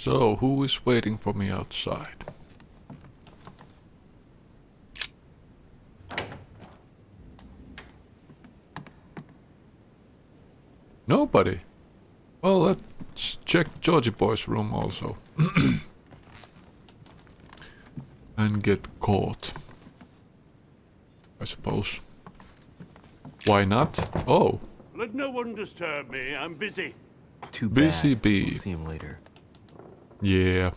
So, who is waiting for me outside? Nobody. Well, let's check Georgie Boy's room also. And get caught. I suppose. Why not? Oh. Let no one disturb me. I'm busy. Too bad. Busy bee. We'll see him later. Yeah.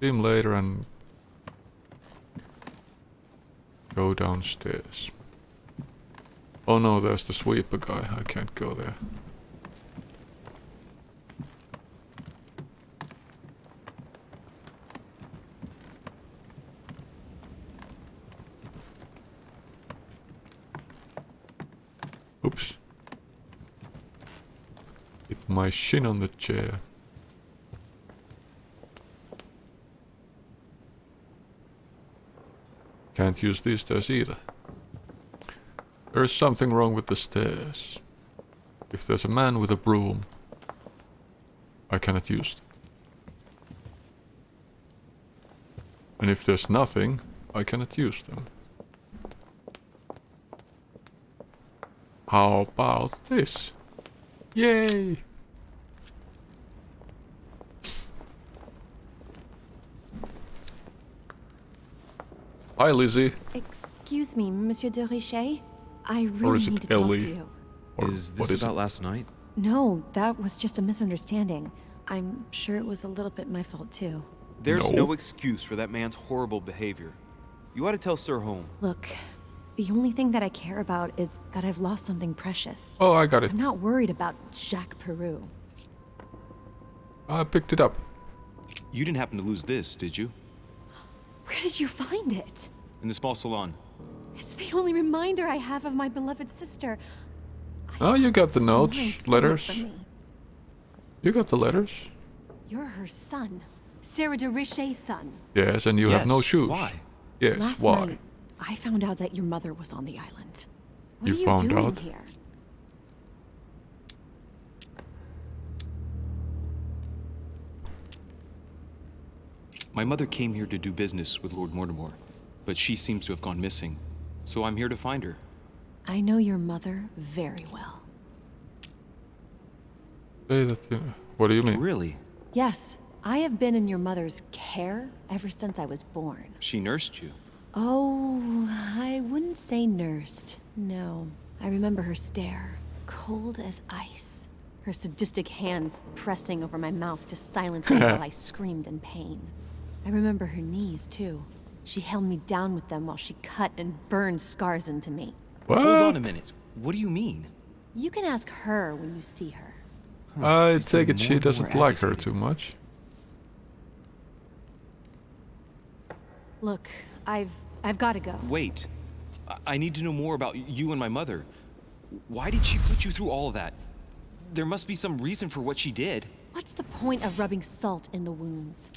See him later and go downstairs. Oh no, there's the sweeper guy. I can't go there. Oops. Hit my shin on the chair. Can't use these stairs either. There is something wrong with the stairs. If there's a man with a broom, I cannot use them. And if there's nothing, I cannot use them. How about this? Yay! Hi, Lizzie. Excuse me, Monsieur de Richet? I Or really is need it to talk Ellie? to you. Or Is what this it? about last night? No, that was just a misunderstanding. I'm sure it was a little bit my fault too. There's No. no excuse for that man's horrible behavior. You ought to tell Sir Home. Look, the only thing that I care about is that I've lost something precious. Oh, I got it. I'm not worried about Jacques Peru. I picked it up. You didn't happen to lose this, did you? Where did you find it? In the small salon. It's the only reminder I have of my beloved sister. Oh, you got the Someone notes, stole it letters. from me. You got the letters? You're her son. Sarah de Richet's son. Yes, and you have no Yes, shoes. why? Yes, Last why? night, I found out that your mother was on the island. What You are you found doing out? here? My mother came here to do business with Lord Mortimer, but she seems to have gone missing. So I'm here to find her. I know your mother very well. Say that you... What do you mean? Really? Yes, I have been in your mother's care ever since I was born. She nursed you. Oh, I wouldn't say nursed. No. I remember her stare, cold as ice. Her sadistic hands pressing over my mouth to silence me while I screamed in pain. I remember her knees, too. She held me down with them while she cut and burned scars into me. What? Hold on a minute. What do you mean? You can ask her when you see her. I She's take it getting she more and doesn't more like her agitated. too much. Look, I've got to go. Wait. I need to know more about you and my mother. Why did she put you through all of that? There must be some reason for what she did. What's the point of rubbing salt in the wounds?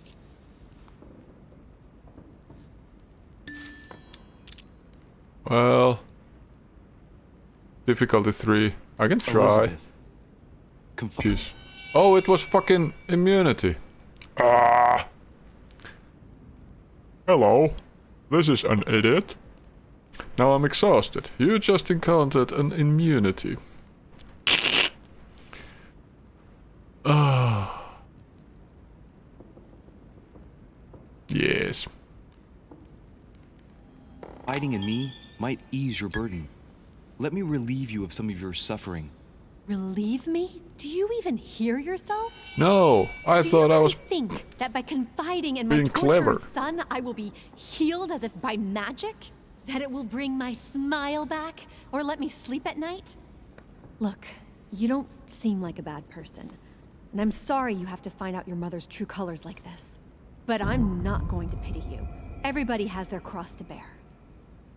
Well... Difficulty 3. I can try. Elizabeth. Jeez. Oh, it was fucking immunity. Ah. Hello. This is an idiot. Now I'm exhausted. You just encountered an immunity. Ah. Yes. Hiding in me might ease your burden. Let me relieve you of some of your suffering. Relieve me? Do you even hear yourself? No, I Do thought you I was... really think that by confiding in my being tortured clever. son, I will be healed as if by magic? That it will bring my smile back? Or let me sleep at night? Look, you don't seem like a bad person. And I'm sorry you have to find out your mother's true colors like this. But I'm not going to pity you. Everybody has their cross to bear.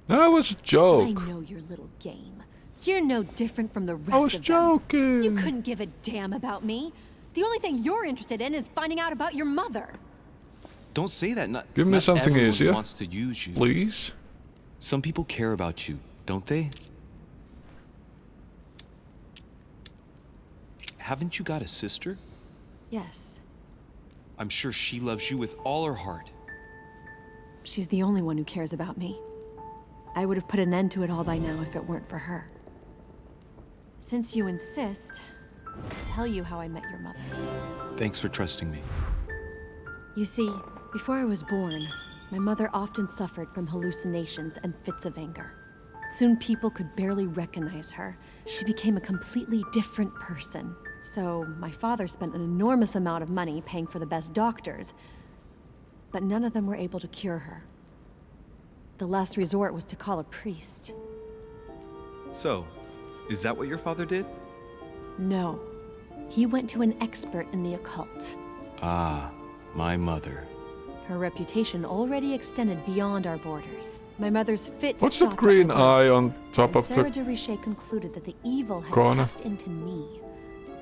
That was a I joke. know your little game. You're no different from the rest I was of them. joking. You couldn't give a damn about me. The only thing you're interested in is finding out about your mother. Don't say that. Give me not something everyone easier, wants to use you. Please. Some people care about you, don't they? Haven't you got a sister? Yes. I'm sure she loves you with all her heart. She's the only one who cares about me. I would have put an end to it all by now if it weren't for her. Since you insist, I'll tell you how I met your mother. Thanks for trusting me. You see, before I was born, my mother often suffered from hallucinations and fits of anger. Soon people could barely recognize her. She became a completely different person. So my father spent an enormous amount of money paying for the best doctors, but none of them were able to cure her. The last resort was to call a priest. So, is that what your father did? No. He went to an expert in the occult. Ah, my mother. Her reputation already extended beyond our borders. My mother's fits What's stopped that green at my birth, eye on top and of Sarah the de Richet concluded that the evil had corner? passed into me.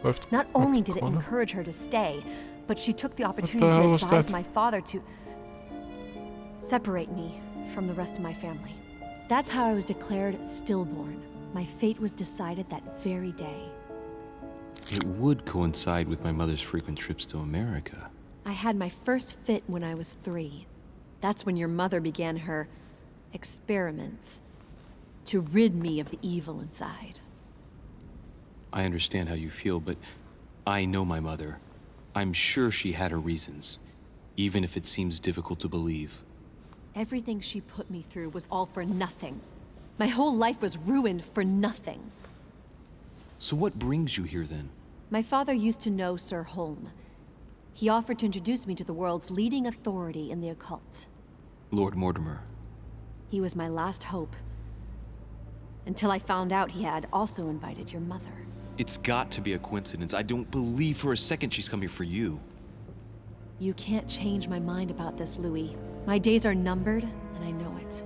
left Not only did it corner? encourage her to stay, but she took the the opportunity hell to was advise that? my father to separate me from the rest of my family. That's how I was declared stillborn. My fate was decided that very day. It would coincide with my mother's frequent trips to America. I had my first fit when I was 3. That's when your mother began her experiments to rid me of the evil inside. I understand how you feel, but I know my mother. I'm sure she had her reasons, even if it seems difficult to believe. Everything she put me through was all for nothing. My whole life was ruined for nothing. So what brings you here then? My father used to know Sir Holm. He offered to introduce me to the world's leading authority in the occult. Lord Mortimer. He was my last hope. Until I found out he had also invited your mother. It's got to be a coincidence. I don't believe for a second she's coming for you. You can't change my mind about this, Louis. My days are numbered, and I know it.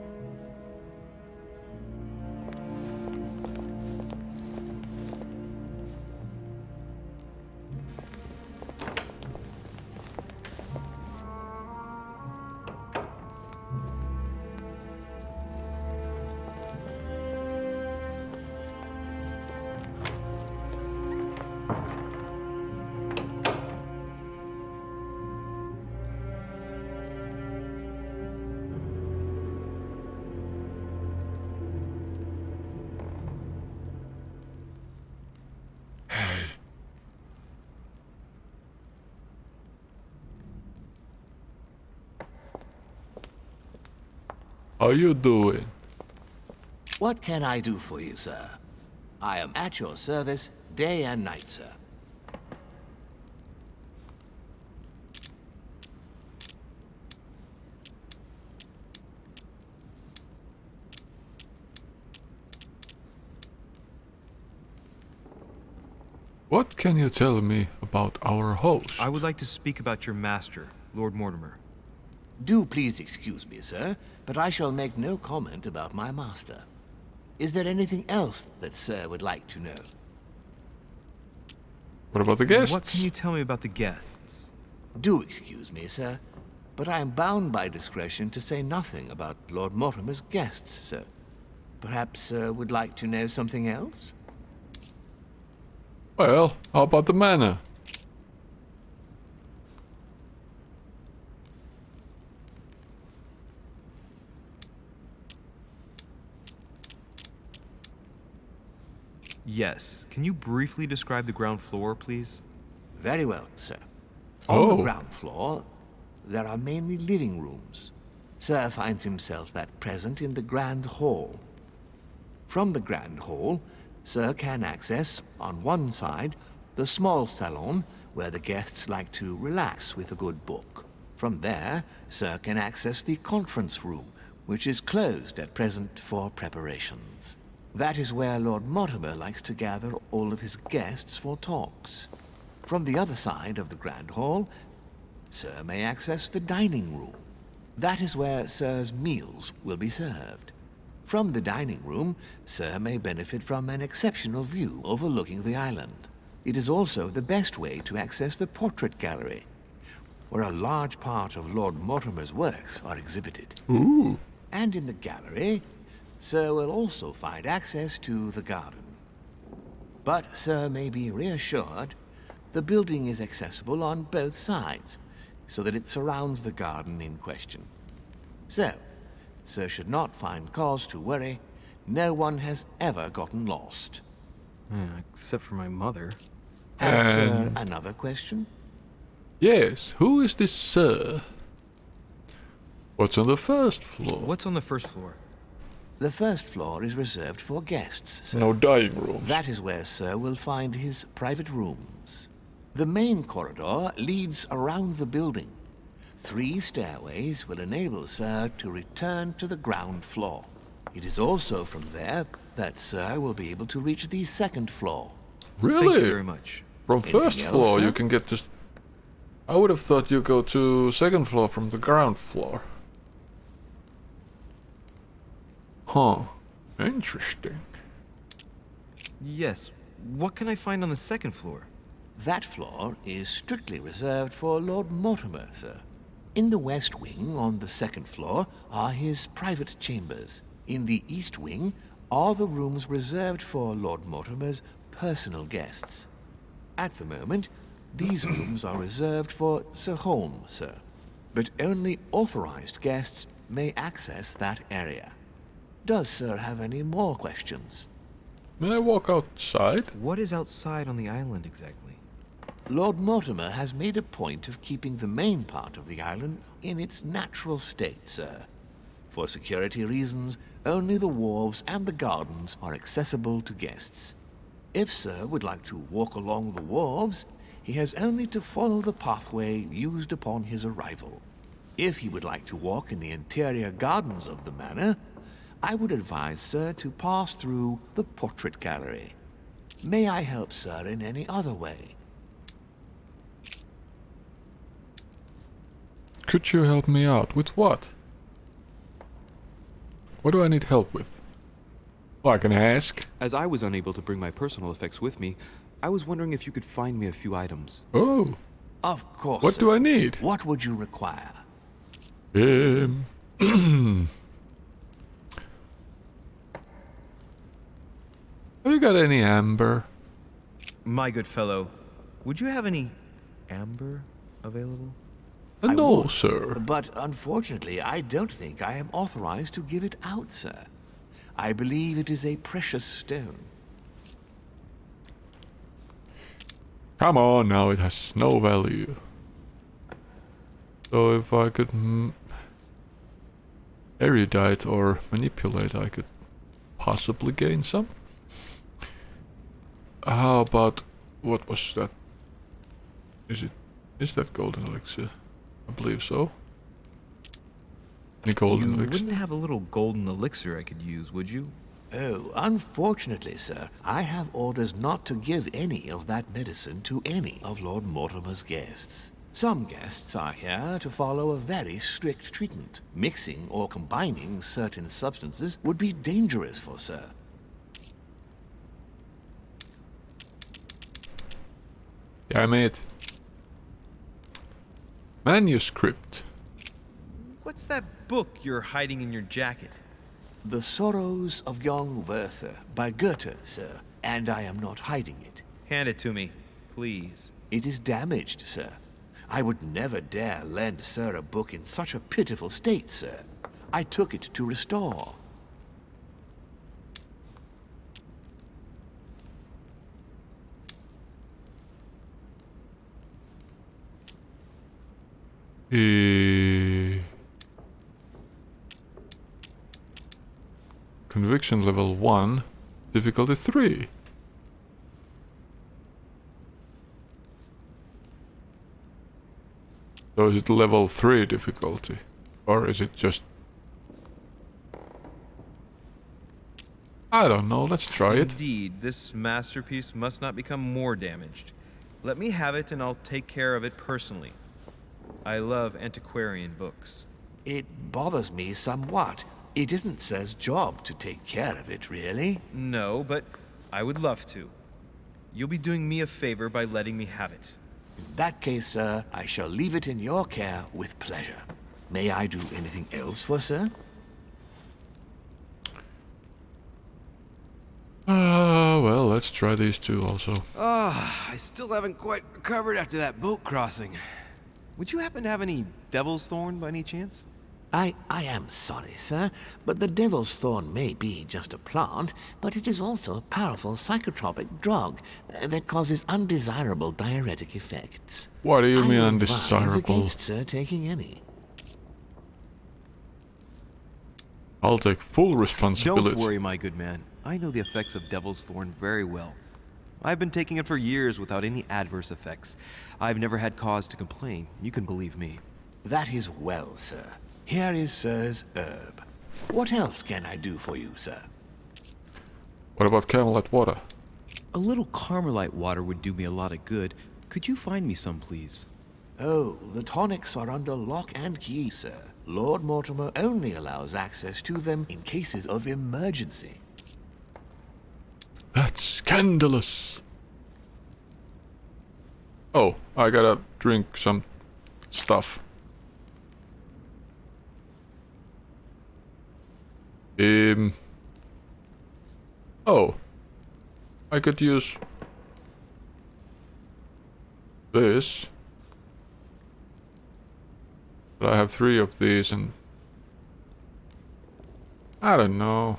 How you doing? What can I do for you, sir? I am at your service day and night, sir. What can you tell me about our host? I would like to speak about your master, Lord Mortimer. Do please excuse me, sir, but I shall make no comment about my master. Is there anything else that sir would like to know? What about the guests? What can you tell me about the guests? Do excuse me, sir, but I am bound by discretion to say nothing about Lord Mortimer's guests, sir. Perhaps sir would like to know something else? Well, how about the manor? Yes. Can you briefly describe the ground floor, please? Very well, sir. On Oh. the ground floor, there are mainly living rooms. Sir finds himself at present in the Grand Hall. From the Grand Hall, Sir can access, on one side, the small salon where the guests like to relax with a good book. From there, Sir can access the conference room, which is closed at present for preparations. That is where Lord Mortimer likes to gather all of his guests for talks. From the other side of the Grand Hall, Sir may access the dining room. That is where Sir's meals will be served. From the dining room, Sir may benefit from an exceptional view overlooking the island. It is also the best way to access the portrait gallery, where a large part of Lord Mortimer's works are exhibited. Ooh. And in the gallery, Sir will also find access to the garden. But Sir may be reassured, the building is accessible on both sides, so that it surrounds the garden in question. So, Sir should not find cause to worry. No one has ever gotten lost. Except for my mother. Has Sir another question? Yes, who is this Sir? What's on the first floor? What's on the first floor? The first floor is reserved for guests, sir. No dying rooms. That is where Sir will find his private rooms. The main corridor leads around the building. 3 stairways will enable Sir to return to the ground floor. It is also from there that Sir will be able to reach the second floor. Really? Thank you very much. From Anything first else, floor sir? you can get to... I would have thought you go to second floor from the ground floor. Huh. Interesting. Yes. What can I find on the second floor? That floor is strictly reserved for Lord Mortimer, sir. In the west wing, on the second floor, are his private chambers. In the east wing are the rooms reserved for Lord Mortimer's personal guests. At the moment, these rooms are reserved for Sir Holm, sir. But only authorized guests may access that area. Does Sir have any more questions? May I walk outside? What is outside on the island exactly? Lord Mortimer has made a point of keeping the main part of the island in its natural state, sir. For security reasons, only the wharves and the gardens are accessible to guests. If Sir would like to walk along the wharves, he has only to follow the pathway used upon his arrival. If he would like to walk in the interior gardens of the manor, I would advise Sir to pass through the portrait gallery. May I help Sir in any other way? Could you help me out? With what? What do I need help with? Well, I can ask. As I was unable to bring my personal effects with me, I was wondering if you could find me a few items. Oh, Of course, what sir. do I need? What would you require? Have you got any amber? My good fellow, would you have any amber available? I No, would. sir. But unfortunately, I don't think I am authorized to give it out, sir. I believe it is a precious stone. Come on now, it has no value. So if I could erudite or manipulate, I could possibly gain some. How about, what was that? Is that golden elixir? I believe so. Any golden You elixir? wouldn't have a little golden elixir I could use, would you? Oh, unfortunately, sir, I have orders not to give any of that medicine to any of Lord Mortimer's guests. Some guests are here to follow a very strict treatment. Mixing or combining certain substances would be dangerous for Sir. Damn it. Manuscript. What's that book you're hiding in your jacket? The Sorrows of Young Werther by Goethe, sir, and I am not hiding it. Hand it to me, please. It is damaged, sir. I would never dare lend Sir a book in such a pitiful state, sir. I took it to restore. Conviction level 1, difficulty 3. So is it level 3 difficulty? Or is it just... I don't know, let's try it. Indeed, this masterpiece must not become more damaged. Let me have it and I'll take care of it personally. I love antiquarian books. It bothers me somewhat. It isn't Sir's job to take care of it, really. No, but I would love to. You'll be doing me a favor by letting me have it. In that case, sir, I shall leave it in your care with pleasure. May I do anything else for Sir? Well, let's try these two also. I still haven't quite recovered after that boat crossing. Would you happen to have any Devil's Thorn by any chance? I am sorry, sir, but the Devil's Thorn may be just a plant, but it is also a powerful psychotropic drug that causes undesirable diuretic effects. What do you I mean would advise undesirable? against, sir, taking any. I'll take full responsibility. Don't worry, my good man. I know the effects of Devil's Thorn very well. I've been taking it for years without any adverse effects. I've never had cause to complain. You can believe me. That is well, sir. Here is sir's herb. What else can I do for you, sir? What about Camelot water? A little Carmelite water would do me a lot of good. Could you find me some, please? Oh, the tonics are under lock and key, sir. Lord Mortimer only allows access to them in cases of emergency. That's scandalous. Oh, I gotta drink some stuff. Oh. I could use this. But I have 3 of these and I don't know.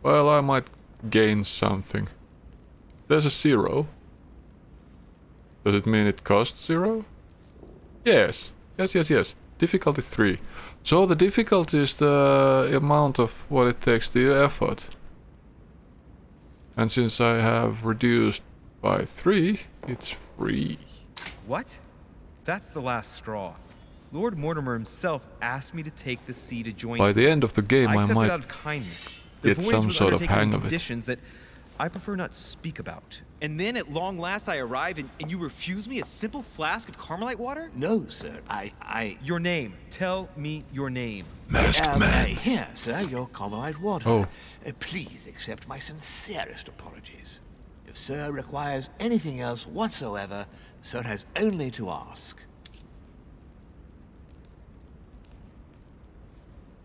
Well, I might gain something. There's a 0. Does it mean it costs 0? Yes. Yes. Difficulty 3. So the difficulty is the amount of what it takes, the effort. And since I have reduced by 3, it's free. What? That's the last straw. Lord Mortimer himself asked me to take the sea to join By you. the end of the game, I I accepted might out of kindness. get voyage some was sort of undertaken hang in of it. conditions that I prefer not speak about. And then at long last I arrive and you refuse me a simple flask of Carmelite water? No, sir, I... Your name. Tell me your name. Here, sir, your Carmelite water. Oh. Please accept my sincerest apologies. If sir requires anything else whatsoever, sir has only to ask.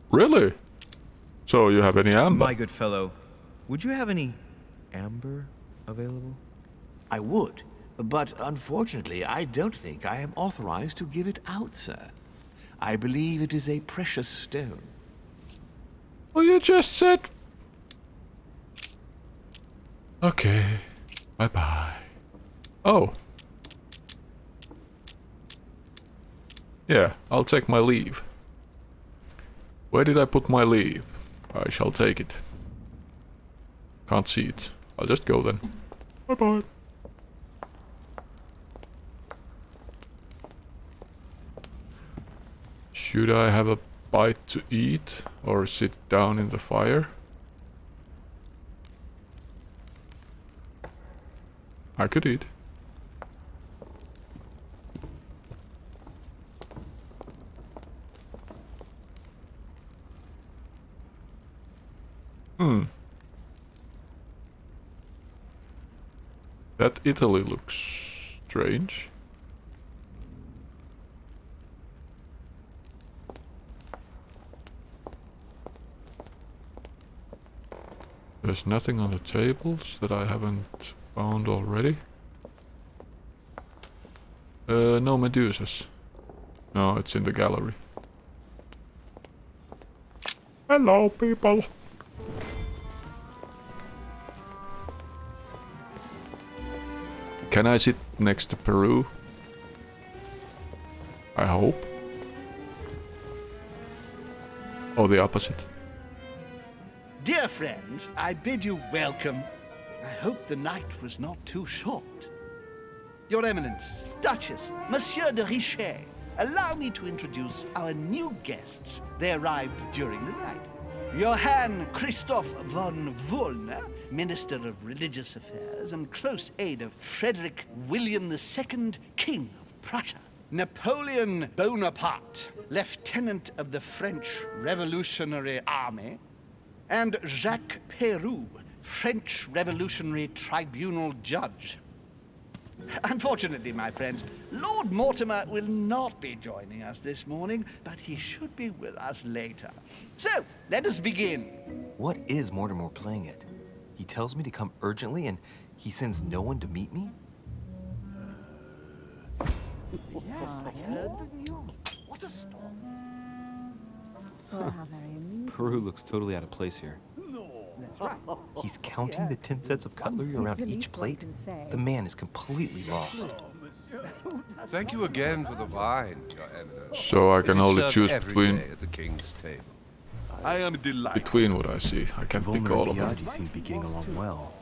Really? So you have any amber? My good fellow, would you have any amber available? I would, but unfortunately I don't think I am authorized to give it out, sir. I believe it is a precious stone. Well, you just said... Okay. Bye-bye. Oh. Yeah, I'll take my leave. Where did I put my leave? I shall take it. Can't see it. I'll just go then. Bye-bye. Should I have a bite to eat or sit down in the fire? I could eat. That Italy looks strange. There's nothing on the tables that I haven't found already. No Medusas. No, it's in the gallery. Hello, people. Can I sit next to Peru? I hope. Or the opposite. Dear friends, I bid you welcome. I hope the night was not too short. Your Eminence, Duchess, Monsieur de Richet, allow me to introduce our new guests. They arrived during the night. Johann Christoph von Wollner, Minister of Religious Affairs and close aide of Frederick William II, King of Prussia. Napoleon Bonaparte, Lieutenant of the French Revolutionary Army. And Jacques Peroux, French Revolutionary Tribunal Judge. Unfortunately, my friends, Lord Mortimer will not be joining us this morning, but he should be with us later. So, let us begin. What is Mortimer playing at? He tells me to come urgently, and He sends no one to meet me? Yes, I heard the news. What a storm. Oh, how very amusing. Peru looks totally out of place here. That's right. He's counting the 10 sets of cutlery around the each least one plate? can say. The man is completely lost. Thank you again for the wine, Your Eminence. So I can It is only served choose every between day at the king's table. I am delighted. between what I see. I can't pick all of them. seem to be getting along well.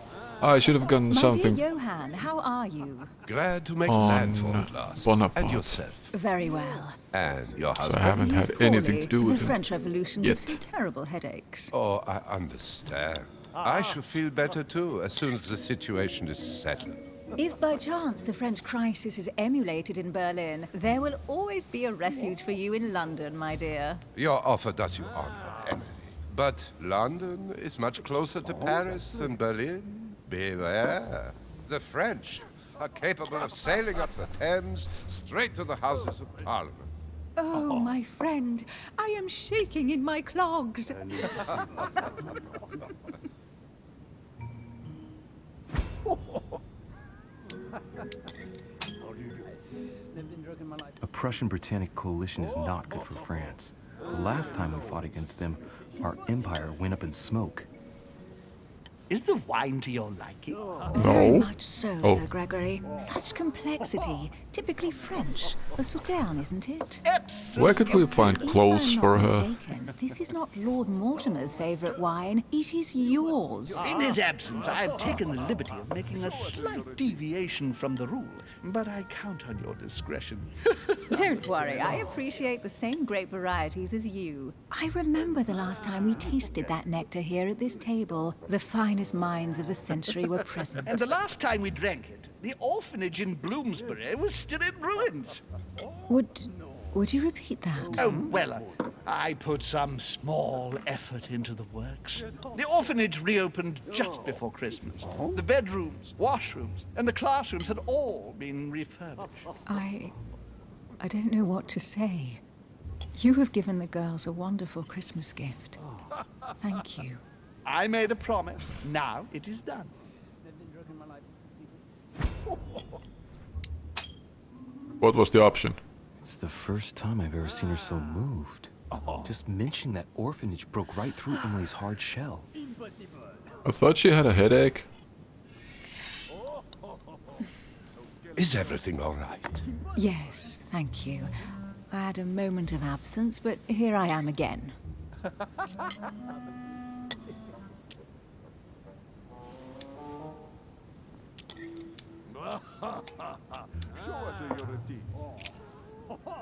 I should have gotten My something dear Johann, how are you? Glad to make on landfall at last. Bonaparte. And yourself. Very well. And your So I husband. haven't He's had anything to poorly. do with The him. French Revolution yet. gives him terrible headaches. Oh, I understand. I shall feel better too as soon as the situation is settled. If by chance the French crisis is emulated in Berlin, there will always be a refuge for you in London, my dear. Your offer does you honor, Emily. But London is much closer to Paris than Berlin. Beware. The French are capable of sailing up the Thames straight to the Houses of Parliament. Oh, my friend, I am shaking in my clogs. A Prussian-Britannic coalition is not good for France. The last time we fought against them, our empire went up in smoke. Is the wine to your liking? Very No. much so, Oh. Sir Gregory. Such complexity. Typically French. A Sauternes, isn't it? Absolutely. Where could we find If clothes I'm for not her? mistaken, this is not Lord Mortimer's favourite wine. It is yours. In his absence, I have taken the liberty of making a slight deviation from the rule, but I count on your discretion. Don't worry, I appreciate the same grape varieties as you. I remember the last time we tasted that nectar here at this table. The finest minds of the century were present. And the last time we drank it, the orphanage in Bloomsbury was still in ruins. Would you repeat that? Oh, well, I put some small effort into the works. The orphanage reopened just before Christmas. The bedrooms, washrooms, and the classrooms had all been refurbished. I don't know what to say. You have given the girls a wonderful Christmas gift. Thank you. I made a promise. Now it is done. What was the option? It's the first time I've ever seen her so moved. Just mentioning that orphanage broke right through Emily's hard shell. I thought she had a headache. Is everything all right? Yes, thank you. I had a moment of absence, but here I am again.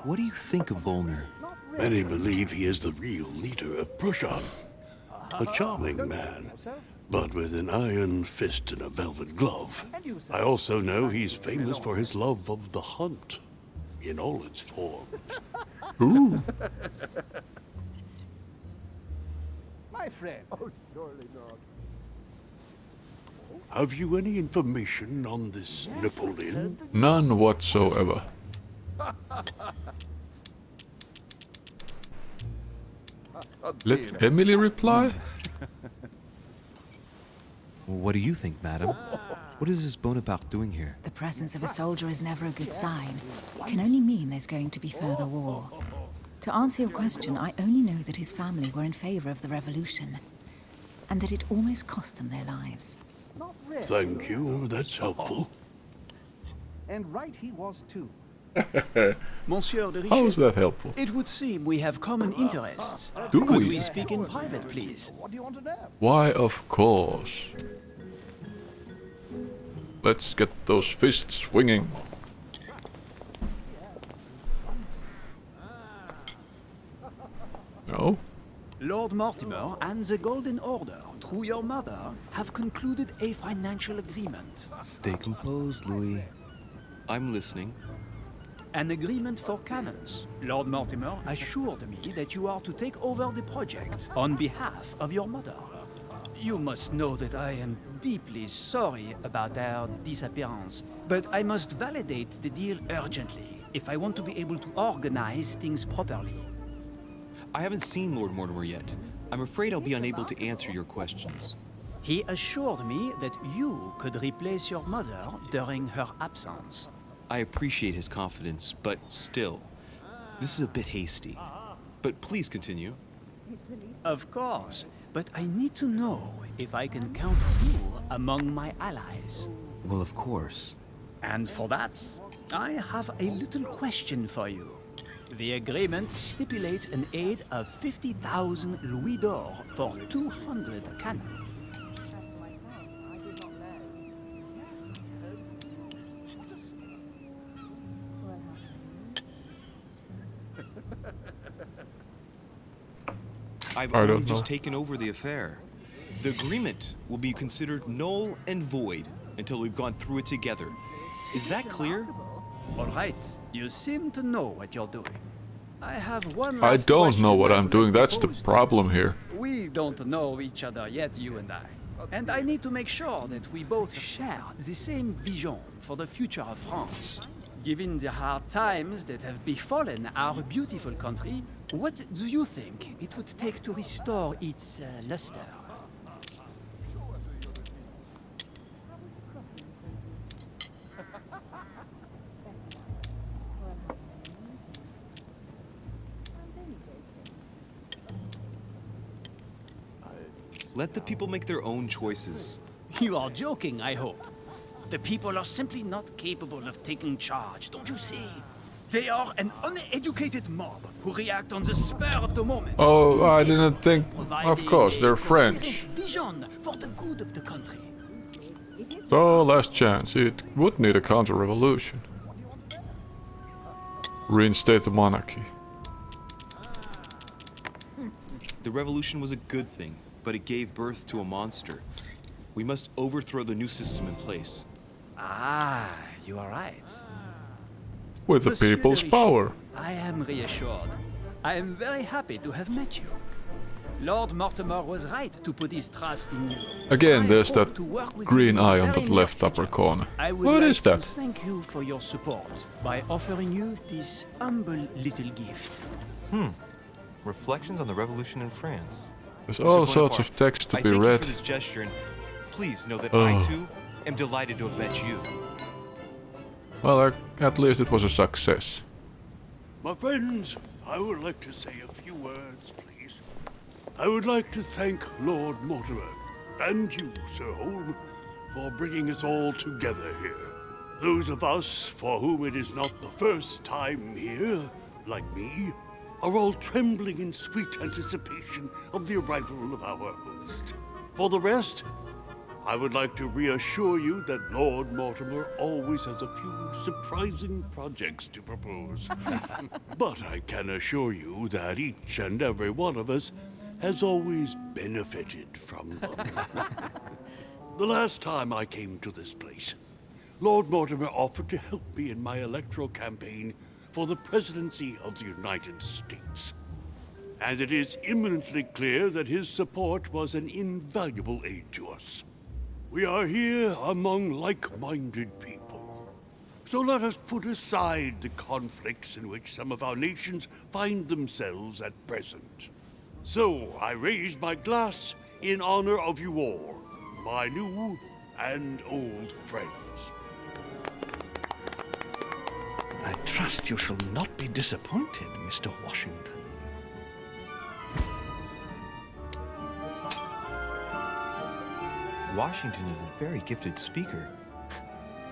What do you think of Volner? Many believe he is the real leader of Prussia. A charming man, but with an iron fist and a velvet glove. I also know he's famous for his love of the hunt, in all its forms. Ooh. My friend. Have you any information on this Napoleon? None whatsoever. Let Emily reply? What do you think, madam? What is this Bonaparte doing here? The presence of a soldier is never a good sign. It can only mean there's going to be further war. To answer your question, I only know that his family were in favor of the revolution, and that it almost cost them their lives. Thank you, that's helpful. And right he was too. Monsieur de How is Richelieu, that helpful? it would seem we have common interests. Do Could we? we speak in private, please? What do you want to know? Why, of course. Let's get those fists swinging. No? Lord Mortimer and the Golden Order, through your mother, have concluded a financial agreement. Stay composed, Louis. I'm listening. An agreement for cannons. Lord Mortimer assured me that you are to take over the project on behalf of your mother. You must know that I am deeply sorry about their disappearance, but I must validate the deal urgently if I want to be able to organize things properly. I haven't seen Lord Mortimer yet. I'm afraid I'll be unable to answer your questions. He assured me that you could replace your mother during her absence. I appreciate his confidence, but still, this is a bit hasty. But please continue. Of course, but I need to know if I can count you among my allies. Well, of course. And for that, I have a little question for you. The agreement stipulates an aid of 50,000 louis d'or for 200 cannon. I've I only don't just know. taken over the affair. The agreement will be considered null and void until we've gone through it together. Is that clear? All right, you seem to know what you're doing. I have one I last don't know question what I I'm would doing. That's the propose to problem here. you. We don't know each other yet, you and I. And I need to make sure that we both share the same vision for the future of France. Given the hard times that have befallen our beautiful country, what do you think it would take to restore its luster? Let the people make their own choices. You are joking, I hope. The people are simply not capable of taking charge, don't you see? They are an uneducated mob who react on the spur of the moment. Oh, I didn't think. Of Providing course, a they're coherent French. Vision for the good of the country. So, last chance. It would need a counter-revolution. Reinstate the monarchy. The revolution was a good thing, but it gave birth to a monster. We must overthrow the new system in place. Ah, you are right. With the Monsieur people's de Richelieu, power. I am reassured. I am very happy to have met you. Lord Mortimer was right to put his trust in you. Again, I there's hope that to work with green you in eye on the very near left upper future. corner. I would What like is that? to thank you for your support by offering you this humble little gift. Reflections on the Revolution in France. There's Mr. all sorts Bonaparte, of text to I be thank you read. for this gesture, and please know that Oh. I too am delighted to have met you. Well, at least it was a success. My friends, I would like to say a few words, please. I would like to thank Lord Mortimer and you, Sir Holm, for bringing us all together here. Those of us for whom it is not the first time here, like me, are all trembling in sweet anticipation of the arrival of our host. For the rest, I would like to reassure you that Lord Mortimer always has a few surprising projects to propose. But I can assure you that each and every one of us has always benefited from them. The last time I came to this place, Lord Mortimer offered to help me in my electoral campaign for the presidency of the United States. And it is eminently clear that his support was an invaluable aid to us. We are here among like-minded people. So let us put aside the conflicts in which some of our nations find themselves at present. So I raise my glass in honor of you all, my new and old friends. I trust you shall not be disappointed, Mr. Washington. Washington is a very gifted speaker.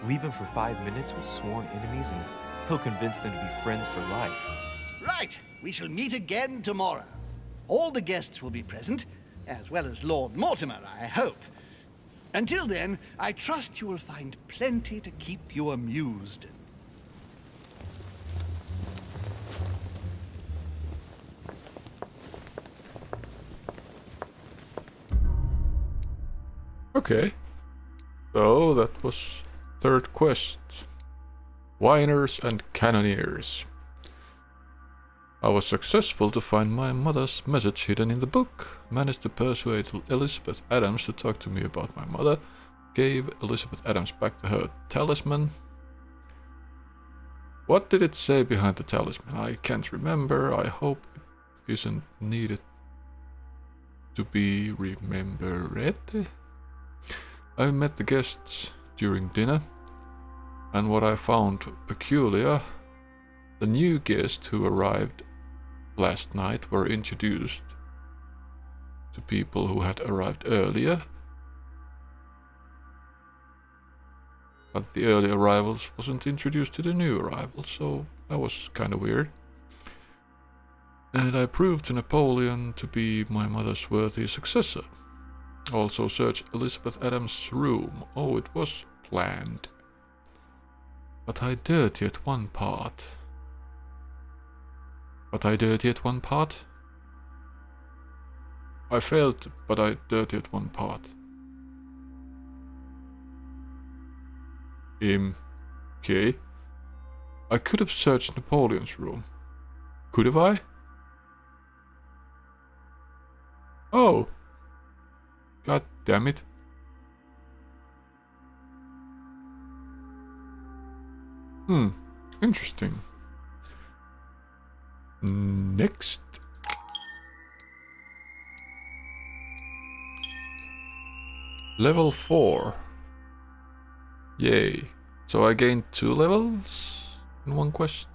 Leave him for 5 minutes with sworn enemies and he'll convince them to be friends for life. Right, we shall meet again tomorrow. All the guests will be present, as well as Lord Mortimer, I hope. Until then, I trust you will find plenty to keep you amused. Okay. So that was third quest. Whiners and Cannoneers. I was successful to find my mother's message hidden in the book. Managed to persuade Elizabeth Adams to talk to me about my mother. Gave Elizabeth Adams back her talisman. What did it say behind the talisman? I can't remember. I hope it isn't needed to be remembered. I met the guests during dinner, and what I found peculiar, the new guests who arrived last night were introduced to people who had arrived earlier, but the early arrivals wasn't introduced to the new arrivals, so that was kind of weird. And I proved to Napoleon to be my mother's worthy successor. Also search Elizabeth Adams' room. Oh, it was planned. But I dirtied one part. I failed, but I dirtied one part. Okay. I could have searched Napoleon's room. Could have I? Oh. God damn it. Interesting. Next. Level 4. Yay. So I gained 2 levels in one quest.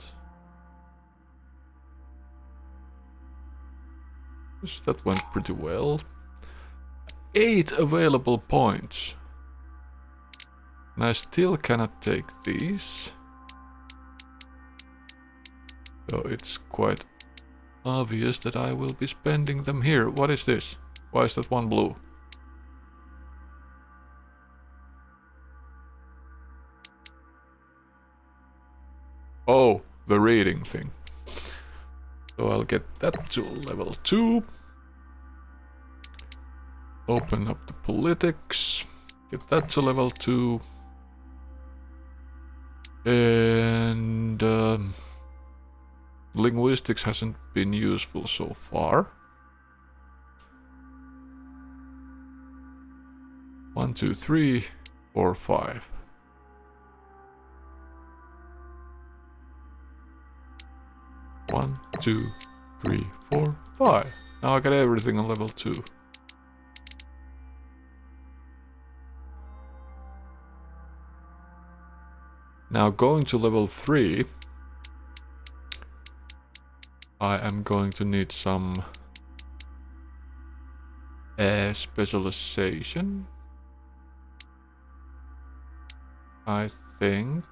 That went pretty well. 8 available points. And I still cannot take these. So it's quite obvious that I will be spending them here. What is this? Why is that one blue? Oh, the reading thing. So I'll get that to level 2. Open up the politics. Get that to level 2. And linguistics hasn't been useful so far. 1, 2, 3, 4, 5. One, 2, 3, 4, 5. Now I got everything on level 2. Now going to level 3, I am going to need some specialization. I think.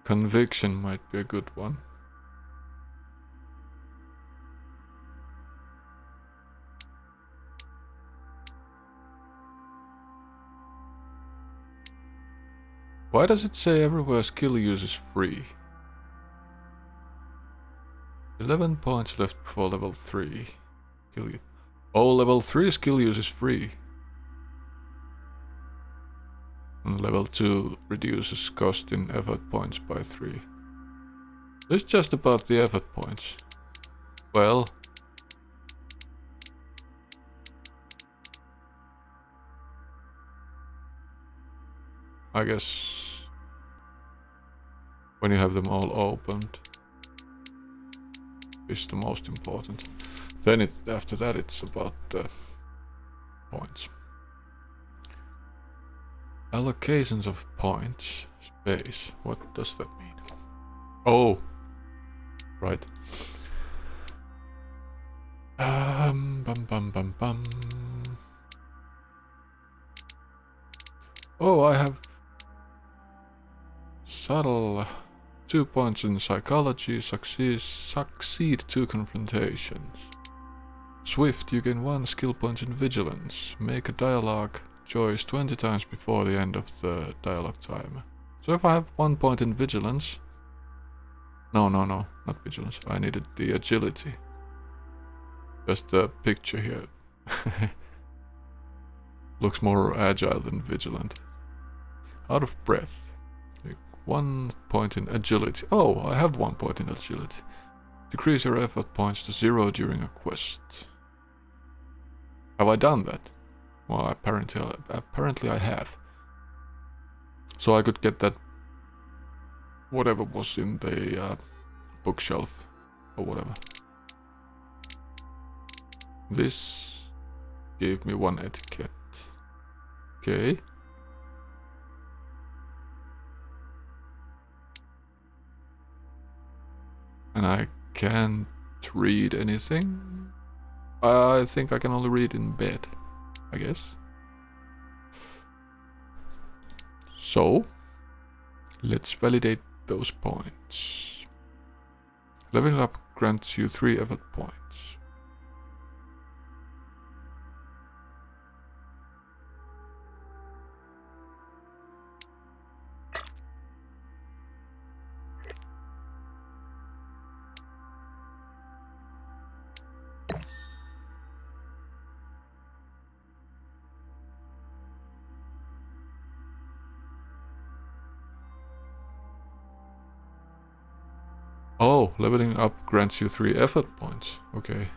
Conviction might be a good one. Why does it say everywhere skill use is free? 11 points left before level 3. Oh, level 3 skill use is free. And level 2 reduces cost in effort points by 3. It's just about the effort points. Well, I guess when you have them all opened, is the most important. Then after that it's about the points. Allocations of points. Space. What does that mean? Oh! Right. Oh, I have subtle 2 points in psychology, succeed 2 confrontations. Swift, you gain 1 skill point in vigilance. Make a dialogue choice 20 times before the end of the dialogue timer. So if I have 1 point in vigilance... No, not vigilance. I needed the agility. Just the picture here. Looks more agile than vigilant. Out of breath. 1 point in agility. Oh, I have 1 point in agility. Decrease your effort points to 0 during a quest. Have I done that? Well, apparently I have. So I could get that whatever was in the bookshelf or whatever. This gave me 1 etiquette. Okay. And I can't read anything. I think I can only read in bed, I guess. So, let's validate those points. Leveling up grants you 3 effort points. Oh, leveling up grants you 3 effort points. Okay.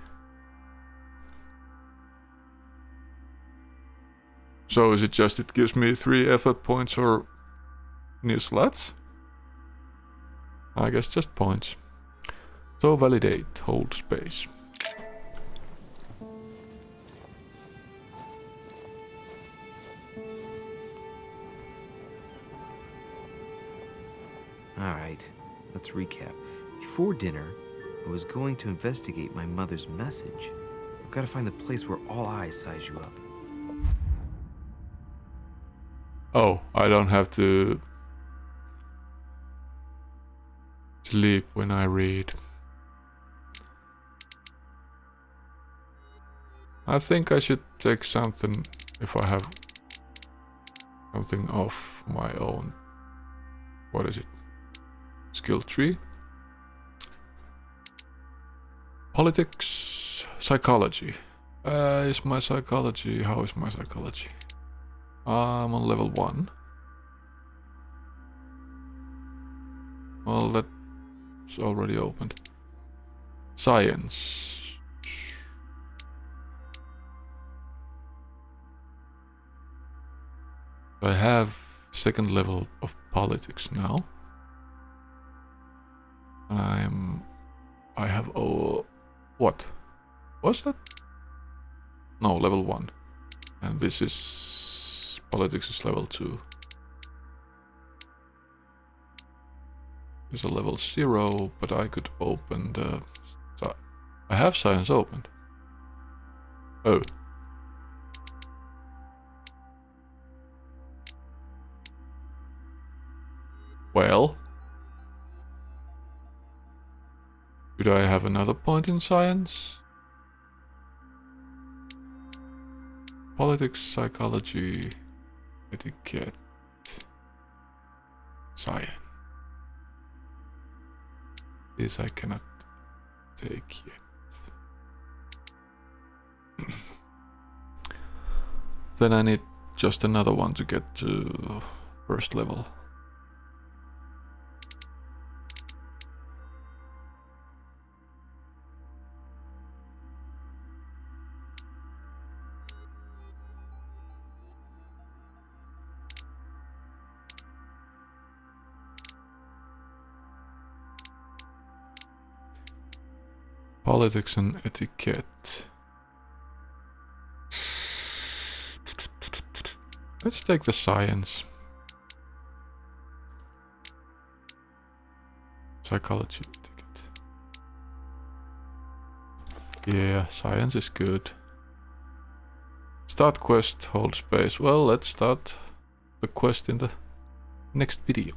So is it just it gives me 3 effort points or new slots? I guess just points. So validate, hold space. Alright, let's recap. Before dinner, I was going to investigate my mother's message. I've got to find the place where all eyes size you up. Oh, I don't have to sleep when I read. I think I should take something if I have something of my own. What is it? Skill tree? Politics, psychology. Is my psychology? How is my psychology? I'm on level 1. Well, that's already opened. Science. I have 2nd level of politics now. I have what? Was that? No, level 1. And this is politics is level 2. There's a level 0, but I could open the... I have science opened. Oh. Well. Should I have another point in science? Politics, psychology, etiquette, science. This I cannot take yet. Then I need just another one to get to 1st level. Politics and etiquette. Let's take the science. Psychology, etiquette. Yeah, science is good. Start quest, hold space. Well, let's start the quest in the next video.